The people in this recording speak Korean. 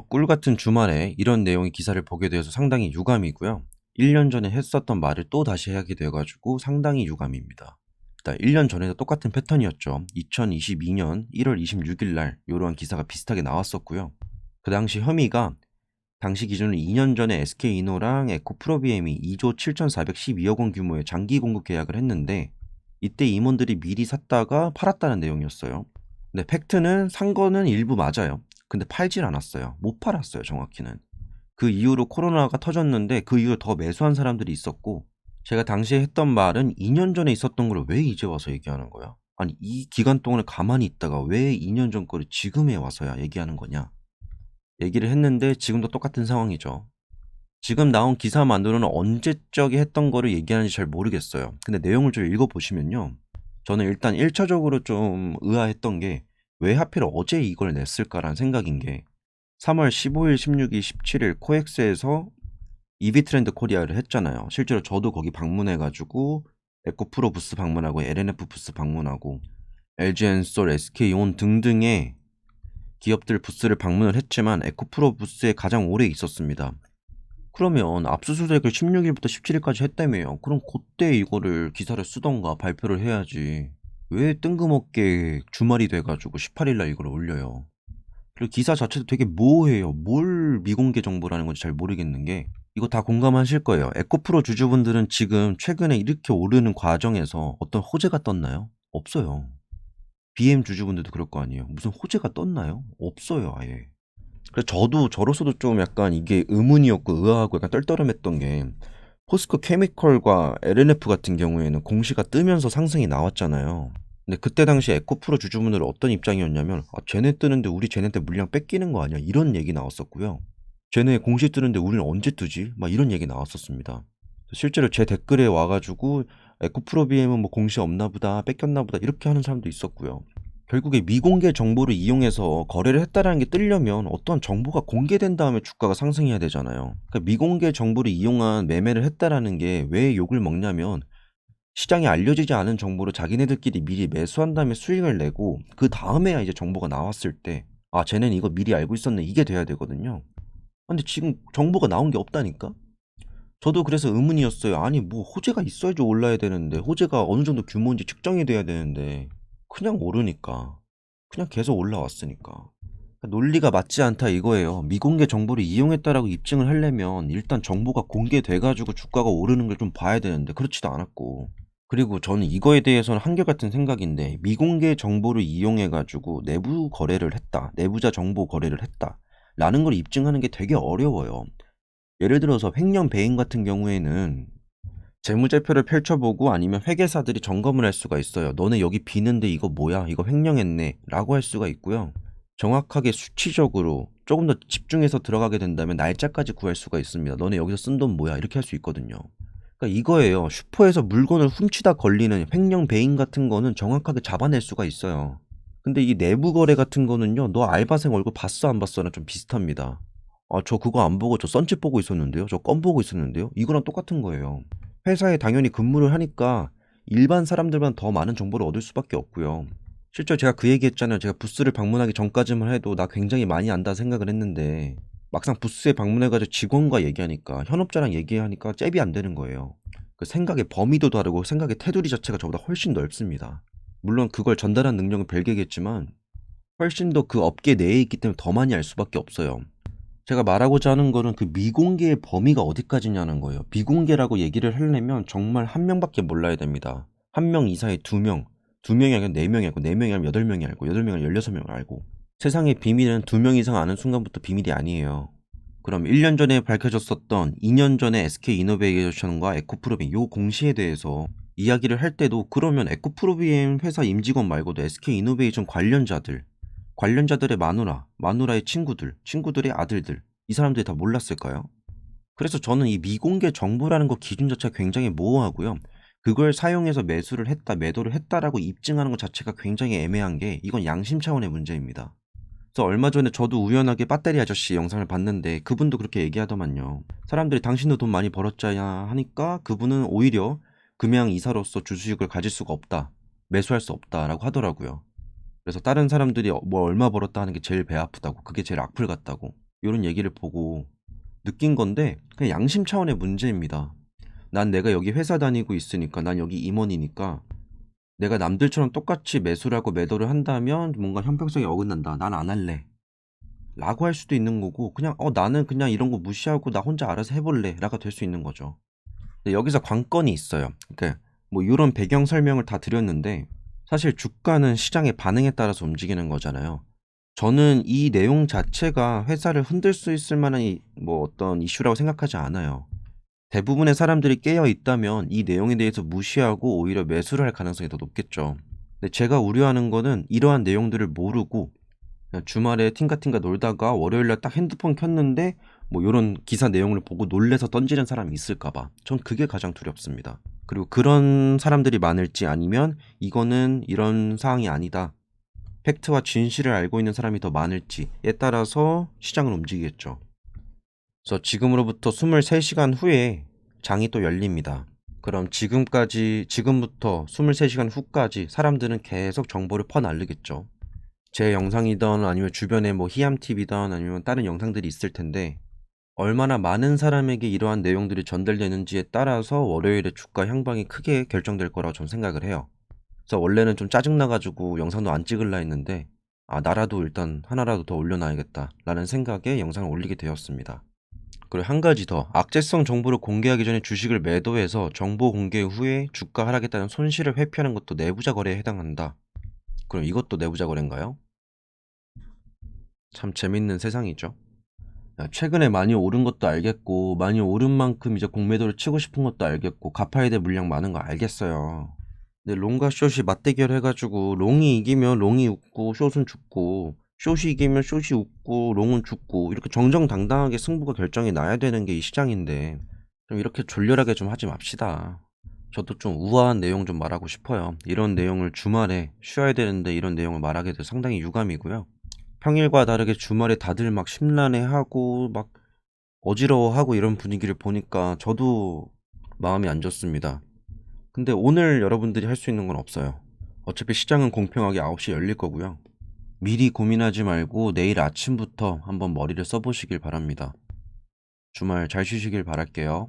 꿀 같은 주말에 이런 내용의 기사를 보게 되어서 상당히 유감이고요. 1년 전에 했었던 말을 또 다시 하게 돼 가지고 상당히 유감입니다. 일단 1년 전에도 똑같은 패턴이었죠. 2022년 1월 26일 날 요러한 기사가 비슷하게 나왔었고요. 그 당시 혐의가 당시 기준으로 2년 전에 SK이노랑 에코프로비엠이 2조 7,412억 원 규모의 장기 공급 계약을 했는데 이때 임원들이 미리 샀다가 팔았다는 내용이었어요. 근데 팩트는 산 거는 일부 맞아요. 근데 팔질 않았어요. 못 팔았어요, 정확히는. 그 이후로 코로나가 터졌는데 그 이후로 더 매수한 사람들이 있었고, 제가 당시에 했던 말은 2년 전에 있었던 걸 왜 이제 와서 얘기하는 거야? 아니, 이 기간 동안에 가만히 있다가 왜 2년 전 거를 지금에 와서야 얘기하는 거냐? 얘기를 했는데 지금도 똑같은 상황이죠. 지금 나온 기사만으로는 언제적에 했던 거를 얘기하는지 잘 모르겠어요. 근데 내용을 좀 읽어보시면요. 저는 일단 1차적으로 좀 의아했던 게 왜 하필 어제 이걸 냈을까라는 생각인 게 3월 15일, 16일, 17일 코엑스에서 이비트렌드 코리아를 했잖아요. 실제로 저도 거기 방문해가지고 에코프로 부스 방문하고 LNF 부스 방문하고 LG엔솔, SK온 등등의 기업들 부스를 방문을 했지만 에코프로 부스에 가장 오래 있었습니다. 그러면 압수수색을 16일부터 17일까지 했다며요. 그럼 그때 이거를 기사를 쓰던가 발표를 해야지. 왜 뜬금없게 주말이 돼가지고 18일날 이걸 올려요. 그리고 기사 자체도 되게 모호해요. 뭘 미공개 정보라는 건지 잘 모르겠는 게 이거 다 공감하실 거예요. 에코프로 주주분들은 지금 최근에 이렇게 오르는 과정에서 어떤 호재가 떴나요? 없어요. BM 주주분들도 그럴 거 아니에요. 무슨 호재가 떴나요? 없어요, 아예. 그래서 저로서도 좀 약간 이게 의문이었고 의아하고 약간 떨떠름했던 게 포스코 케미컬과 LNF 같은 경우에는 공시가 뜨면서 상승이 나왔잖아요. 근데 그때 당시 에코프로 주주분들은 어떤 입장이었냐면 쟤네 뜨는데 우리 쟤네한테 물량 뺏기는 거 아니야? 이런 얘기 나왔었고요. 쟤네 공시 뜨는데 우리는 언제 뜨지? 막 이런 얘기 나왔었습니다. 실제로 제 댓글에 와가지고 에코프로 BM은 뭐 공시 없나 보다, 뺏겼나 보다 이렇게 하는 사람도 있었고요. 결국에 미공개 정보를 이용해서 거래를 했다라는 게 뜨려면 어떠한 정보가 공개된 다음에 주가가 상승해야 되잖아요. 그러니까 미공개 정보를 이용한 매매를 했다라는 게 왜 욕을 먹냐면 시장에 알려지지 않은 정보로 자기네들끼리 미리 매수한 다음에 수익을 내고 그 다음에야 이제 정보가 나왔을 때 쟤네는 이거 미리 알고 있었네 이게 돼야 되거든요. 근데 지금 정보가 나온 게 없다니까? 저도 그래서 의문이었어요. 아니 뭐 호재가 있어야지 올라야 되는데 호재가 어느 정도 규모인지 측정이 돼야 되는데 그냥 오르니까 그냥 계속 올라왔으니까 논리가 맞지 않다 이거예요. 미공개 정보를 이용했다라고 입증을 하려면 일단 정보가 공개돼가지고 주가가 오르는 걸 좀 봐야 되는데 그렇지도 않았고 그리고 저는 이거에 대해서는 한결같은 생각인데 미공개 정보를 이용해가지고 내부 거래를 했다 내부자 정보 거래를 했다 라는 걸 입증하는 게 되게 어려워요. 예를 들어서 횡령 배임 같은 경우에는 재무제표를 펼쳐보고 아니면 회계사들이 점검을 할 수가 있어요. 너네 여기 비는데 이거 뭐야? 이거 횡령했네. 라고 할 수가 있고요. 정확하게 수치적으로 조금 더 집중해서 들어가게 된다면 날짜까지 구할 수가 있습니다. 너네 여기서 쓴 돈 뭐야? 이렇게 할 수 있거든요. 그러니까 이거예요. 슈퍼에서 물건을 훔치다 걸리는 횡령 배임 같은 거는 정확하게 잡아낼 수가 있어요. 근데 이 내부 거래 같은 거는요. 너 알바생 얼굴 봤어 안 봤어랑 좀 비슷합니다. 저 그거 안 보고 저 썬칩 보고 있었는데요. 저 껌 보고 있었는데요. 이거랑 똑같은 거예요. 회사에 당연히 근무를 하니까 일반 사람들만 더 많은 정보를 얻을 수밖에 없고요. 실제로 제가 그 얘기했잖아요. 제가 부스를 방문하기 전까지만 해도 나 굉장히 많이 안다 생각을 했는데 막상 부스에 방문해가지고 직원과 얘기하니까 현업자랑 얘기하니까 잽이 안 되는 거예요. 그 생각의 범위도 다르고 생각의 테두리 자체가 저보다 훨씬 넓습니다. 물론 그걸 전달한 능력은 별개겠지만 훨씬 더 그 업계 내에 있기 때문에 더 많이 알 수밖에 없어요. 제가 말하고자 하는 거는 그 미공개의 범위가 어디까지냐는 거예요. 미공개라고 얘기를 하려면 정말 한 명밖에 몰라야 됩니다. 한 명 이사에 두 명, 두 명이 아니라 네 명이 알고, 네 명이 아니면 8명이 알고, 8명이 아니라 16명을 알고. 세상의 비밀은 두 명 이상 아는 순간부터 비밀이 아니에요. 그럼 1년 전에 밝혀졌었던 2년 전에 SK이노베이션과 에코프로비엠 요 공시에 대해서 이야기를 할 때도 그러면 에코프로비엠 회사 임직원 말고도 SK이노베이션 관련자들의 마누라의 친구들, 친구들의 아들들, 이 사람들이 다 몰랐을까요? 그래서 저는 이 미공개 정보라는 거 기준 자체가 굉장히 모호하고요. 그걸 사용해서 매수를 했다, 매도를 했다라고 입증하는 것 자체가 굉장히 애매한 게 이건 양심 차원의 문제입니다. 그래서 얼마 전에 저도 우연하게 배터리 아저씨 영상을 봤는데 그분도 그렇게 얘기하더만요. 사람들이 당신도 돈 많이 벌었잖냐 하니까 그분은 오히려 금양 이사로서 주수익을 가질 수가 없다, 매수할 수 없다라고 하더라고요. 그래서 다른 사람들이 뭐 얼마 벌었다 하는 게 제일 배 아프다고, 그게 제일 악플 같다고. 이런 얘기를 보고 느낀 건데 그냥 양심 차원의 문제입니다. 난 내가 여기 회사 다니고 있으니까, 난 여기 임원이니까 내가 남들처럼 똑같이 매수를 하고 매도를 한다면 뭔가 형평성이 어긋난다, 난 안 할래 라고 할 수도 있는 거고, 그냥 나는 그냥 이런 거 무시하고 나 혼자 알아서 해볼래 라가 될 수 있는 거죠. 근데 여기서 관건이 있어요. 그러니까 뭐 이런 배경 설명을 다 드렸는데 사실 주가는 시장의 반응에 따라서 움직이는 거잖아요. 저는 이 내용 자체가 회사를 흔들 수 있을 만한 뭐 어떤 이슈라고 생각하지 않아요. 대부분의 사람들이 깨어 있다면 이 내용에 대해서 무시하고 오히려 매수를 할 가능성이 더 높겠죠. 근데 제가 우려하는 거는 이러한 내용들을 모르고 그냥 주말에 팅가팅가 놀다가 월요일날 딱 핸드폰 켰는데 뭐 요런 기사 내용을 보고 놀래서 던지는 사람이 있을까봐, 전 그게 가장 두렵습니다. 그리고 그런 사람들이 많을지, 아니면 이거는 이런 사항이 아니다, 팩트와 진실을 알고 있는 사람이 더 많을지에 따라서 시장은 움직이겠죠. 그래서 지금으로부터 23시간 후에 장이 또 열립니다. 그럼 지금부터 23시간 후까지 사람들은 계속 정보를 퍼날르겠죠. 제 영상이든 아니면 주변에 뭐 희암TV든 아니면 다른 영상들이 있을 텐데, 얼마나 많은 사람에게 이러한 내용들이 전달되는지에 따라서 월요일에 주가 향방이 크게 결정될 거라고 저는 생각을 해요. 그래서 원래는 좀 짜증나가지고 영상도 안 찍을라 했는데, 나라도 일단 하나라도 더 올려놔야겠다 라는 생각에 영상을 올리게 되었습니다. 그리고 한 가지 더, 악재성 정보를 공개하기 전에 주식을 매도해서 정보 공개 후에 주가 하락에 따른 손실을 회피하는 것도 내부자 거래에 해당한다. 그럼 이것도 내부자 거래인가요? 참 재밌는 세상이죠. 최근에 많이 오른 것도 알겠고, 많이 오른 만큼 이제 공매도를 치고 싶은 것도 알겠고, 갚아야 될 물량 많은 거 알겠어요. 근데 롱과 숏이 맞대결 해가지고 롱이 이기면 롱이 웃고 숏은 죽고, 숏이 이기면 숏이 웃고 롱은 죽고, 이렇게 정정당당하게 승부가 결정이 나야 되는 게 이 시장인데 좀 이렇게 졸렬하게 좀 하지 맙시다. 저도 좀 우아한 내용 좀 말하고 싶어요. 이런 내용을 주말에 쉬어야 되는데 이런 내용을 말하게 돼서 상당히 유감이고요. 평일과 다르게 주말에 다들 막 심란해하고 막 어지러워하고 이런 분위기를 보니까 저도 마음이 안 좋습니다. 근데 오늘 여러분들이 할 수 있는 건 없어요. 어차피 시장은 공평하게 9시에 열릴 거고요. 미리 고민하지 말고 내일 아침부터 한번 머리를 써보시길 바랍니다. 주말 잘 쉬시길 바랄게요.